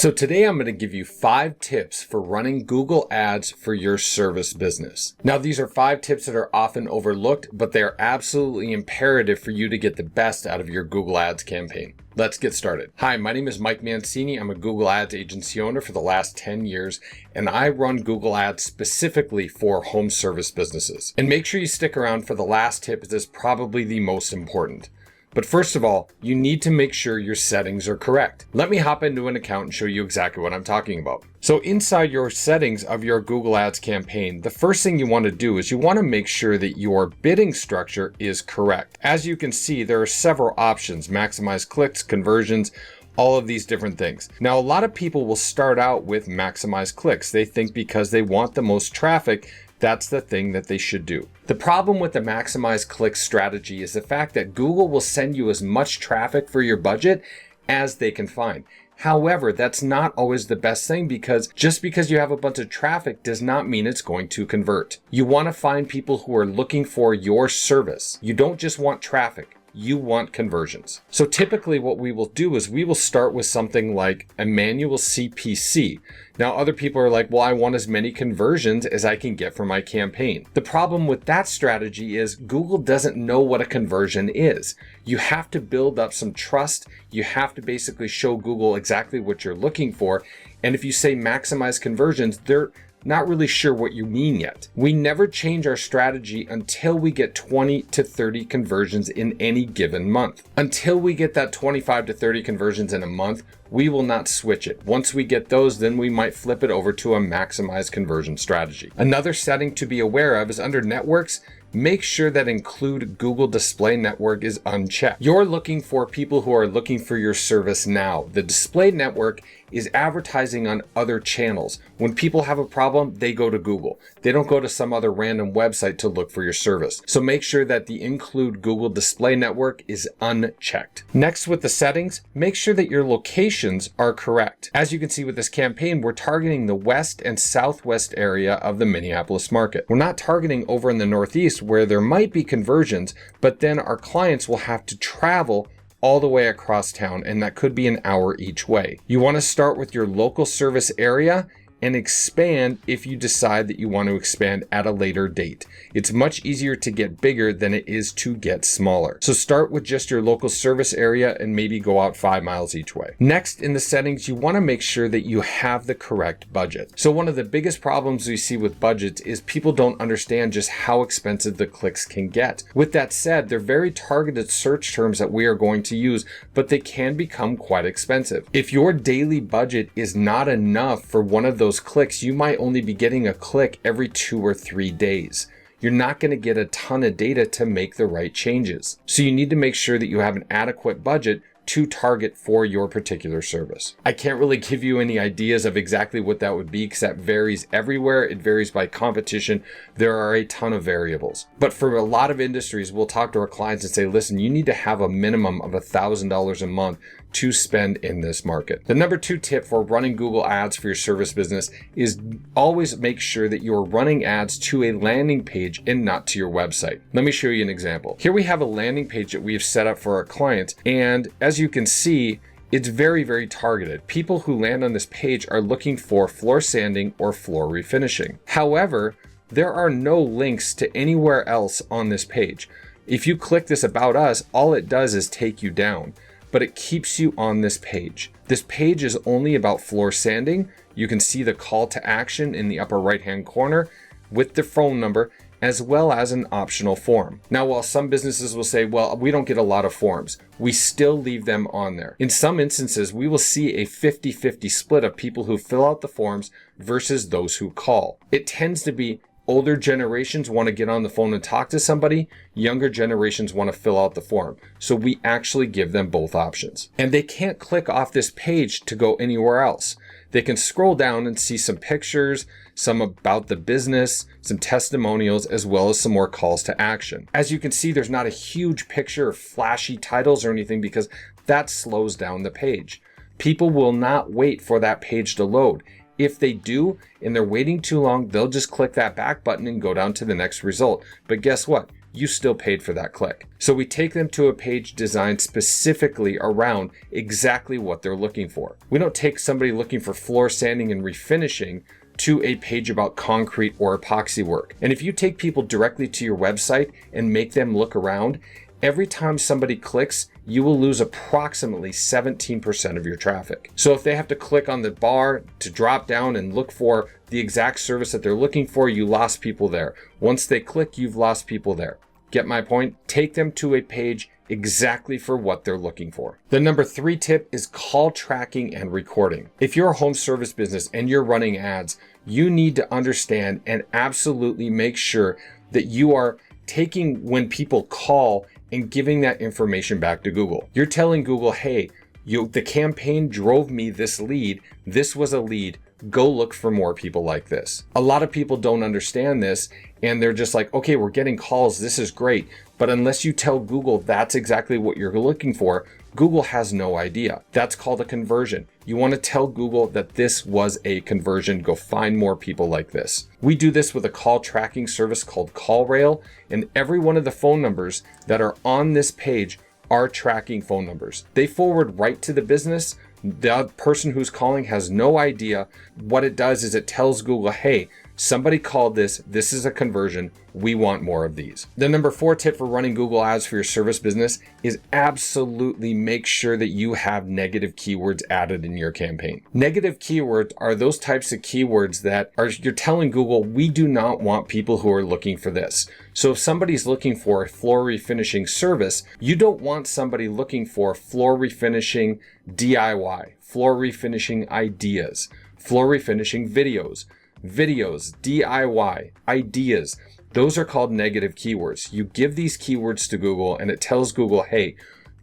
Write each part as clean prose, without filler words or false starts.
So today I'm going to give you 5 tips for running Google Ads for your service business. Now these are 5 tips that are often overlooked, but they are absolutely imperative for you to get the best out of your Google Ads campaign. Let's get started. Hi, my name is Mike Mancini. I'm a Google Ads agency owner for the last 10 years, and I run Google Ads specifically for home service businesses. And make sure you stick around for the last tip, as it's probably the most important. But first of all, you need to make sure your settings are correct. Let me hop into an account and show you exactly what I'm talking about. So inside your settings of your Google Ads campaign, the first thing you want to do is you want to make sure that your bidding structure is correct. As you can see, there are several options: maximize clicks, conversions, all of these different things. Now, a lot of people will start out with maximize clicks. They think because they want the most traffic, that's the thing that they should do. The problem with the maximize clicks strategy is the fact that Google will send you as much traffic for your budget as they can find. However, that's not always the best thing, because just because you have a bunch of traffic does not mean it's going to convert. You want to find people who are looking for your service. You don't just want traffic. You want conversions. So typically what we will do is we will start with something like a manual CPC. Now other people are like, well, I want as many conversions as I can get for my campaign. The problem with that strategy is Google doesn't know what a conversion is. You have to build up some trust. You have to basically show Google exactly what you're looking for. And if you say maximize conversions, they're not really sure what you mean yet. We never change our strategy until we get 20 to 30 conversions in any given month. Until we get that 25 to 30 conversions in a month, we will not switch it. Once we get those, then we might flip it over to a maximize conversion strategy. Another setting to be aware of is under networks. Make sure that include Google Display Network is unchecked. You're looking for people who are looking for your service now. The display network is advertising on other channels. When people have a problem, they go to Google. They don't go to some other random website to look for your service. So make sure that the include Google Display Network is unchecked. Next, with the settings, make sure that your locations are correct. As you can see with this campaign, we're targeting the west and southwest area of the Minneapolis market. We're not targeting over in the Northeast, where there might be conversions, but then our clients will have to travel all the way across town, and that could be an hour each way. You want to start with your local service area and expand if you decide that you want to expand at a later date. It's much easier to get bigger than it is to get smaller. So start with just your local service area and maybe go out 5 miles each way. Next, in the settings, you want to make sure that you have the correct budget. So one of the biggest problems we see with budgets is people don't understand just how expensive the clicks can get. With that said, they're very targeted search terms that we are going to use, but they can become quite expensive. If your daily budget is not enough for one of those clicks, you might only be getting a click every 2 or 3 days. You're not going to get a ton of data to make the right changes. So you need to make sure that you have an adequate budget to target for your particular service. I can't really give you any ideas of exactly what that would be, because that varies everywhere. It varies by competition. There are a ton of variables. But for a lot of industries, we'll talk to our clients and say, listen, you need to have a minimum of $1,000 a month to spend in this market. The number 2 tip for running Google Ads for your service business is always make sure that you're running ads to a landing page and not to your website. Let me show you an example. Here we have a landing page that we have set up for our clients, and as you can see, it's very, very targeted. People who land on this page are looking for floor sanding or floor refinishing. However, there are no links to anywhere else on this page. If you click this About Us, all it does is take you down, but it keeps you on this page. This page is only about floor sanding. You can see the call to action in the upper right-hand corner with the phone number, as well as an optional form. Now, while some businesses will say, well, we don't get a lot of forms, we still leave them on there. In some instances, we will see a 50-50 split of people who fill out the forms versus those who call. It tends to be older generations want to get on the phone and talk to somebody. Younger generations want to fill out the form. So we actually give them both options. And they can't click off this page to go anywhere else. They can scroll down and see some pictures, some about the business, some testimonials, as well as some more calls to action. As you can see, there's not a huge picture or flashy titles or anything, because that slows down the page. People will not wait for that page to load. If they do, and they're waiting too long, they'll just click that back button and go down to the next result. But guess what? you still paid for that click. So we take them to a page designed specifically around exactly what they're looking for. We don't take somebody looking for floor sanding and refinishing to a page about concrete or epoxy work. And if you take people directly to your website and make them look around, every time somebody clicks, you will lose approximately 17% of your traffic. So if they have to click on the bar to drop down and look for the exact service that they're looking for, you lost people there. Once they click, you've lost people there. Get my point? Take them to a page exactly for what they're looking for. The number 3 tip is call tracking and recording. If you're a home service business and you're running ads, you need to understand and absolutely make sure that you are taking when people call and giving that information back to Google. You're telling Google, hey, the campaign drove me this lead. This was a lead. Go look for more people like this. A lot of people don't understand this and they're just like, okay, we're getting calls. This is great. But unless you tell Google that's exactly what you're looking for, Google has no idea. That's called a conversion. You want to tell Google that this was a conversion. Go find more people like this. We do this with a call tracking service called CallRail, and every one of the phone numbers that are on this page are tracking phone numbers. They forward right to the business. The person who's calling has no idea. What it does is it tells Google, hey, somebody called this. This is a conversion. We want more of these. The number 4 tip for running Google ads for your service business is absolutely make sure that you have negative keywords added in your campaign. Negative keywords are those types of keywords that you're telling Google, we do not want people who are looking for this. So if somebody's looking for a floor refinishing service, you don't want somebody looking for floor refinishing DIY, floor refinishing ideas, floor refinishing videos, DIY, ideas. Those are called negative keywords. You give these keywords to Google and it tells Google, hey,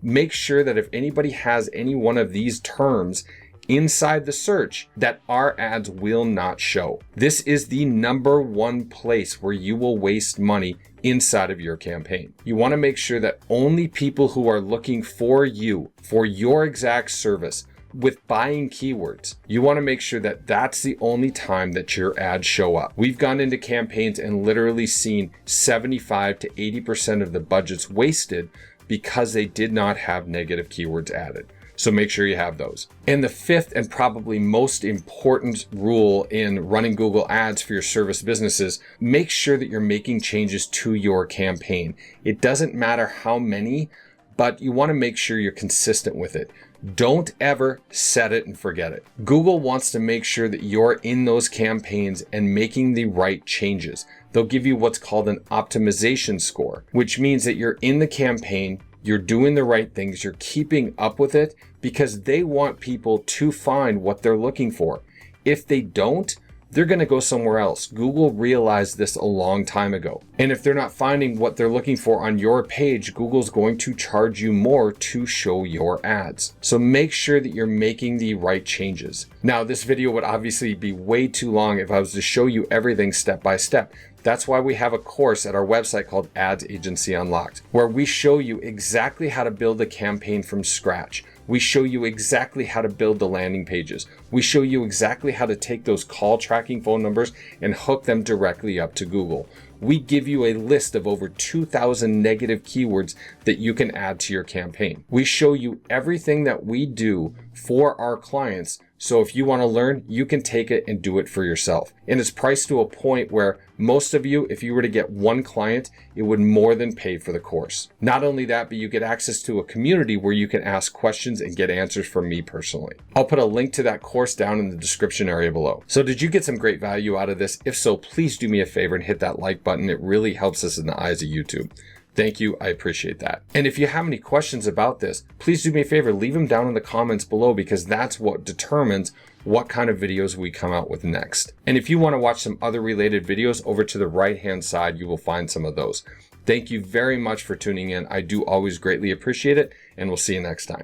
make sure that if anybody has any one of these terms inside the search, that our ads will not show. This is the number 1 place where you will waste money inside of your campaign. You want to make sure that only people who are looking for you, for your exact service, with buying keywords, you want to make sure that that's the only time that your ads show up. We've gone into campaigns and literally seen 75 to 80% of the budgets wasted because they did not have negative keywords added. So make sure you have those. And the 5th and probably most important rule in running Google ads for your service businesses, make sure that you're making changes to your campaign. It doesn't matter how many, but you want to make sure you're consistent with it. Don't ever set it and forget it. Google wants to make sure that you're in those campaigns and making the right changes. They'll give you what's called an optimization score, which means that you're in the campaign, you're doing the right things, you're keeping up with it because they want people to find what they're looking for. If they don't, they're going to go somewhere else. Google realized this a long time ago. And if they're not finding what they're looking for on your page, Google's going to charge you more to show your ads. So make sure that you're making the right changes. Now, this video would obviously be way too long if I was to show you everything step by step. That's why we have a course at our website called Ads Agency Unlocked, where we show you exactly how to build a campaign from scratch. We show you exactly how to build the landing pages. We show you exactly how to take those call tracking phone numbers and hook them directly up to Google. We give you a list of over 2,000 negative keywords that you can add to your campaign. We show you everything that we do for our clients. So if you want to learn, you can take it and do it for yourself. And it's priced to a point where most of you, if you were to get 1 client, it would more than pay for the course. Not only that, but you get access to a community where you can ask questions and get answers from me personally. I'll put a link to that course down in the description area below. So did you get some great value out of this? If so, please do me a favor and hit that like button. It really helps us in the eyes of YouTube. Thank you. I appreciate that. And if you have any questions about this, please do me a favor, leave them down in the comments below because that's what determines what kind of videos we come out with next. And if you want to watch some other related videos, over to the right-hand side, you will find some of those. Thank you very much for tuning in. I do always greatly appreciate it, and we'll see you next time.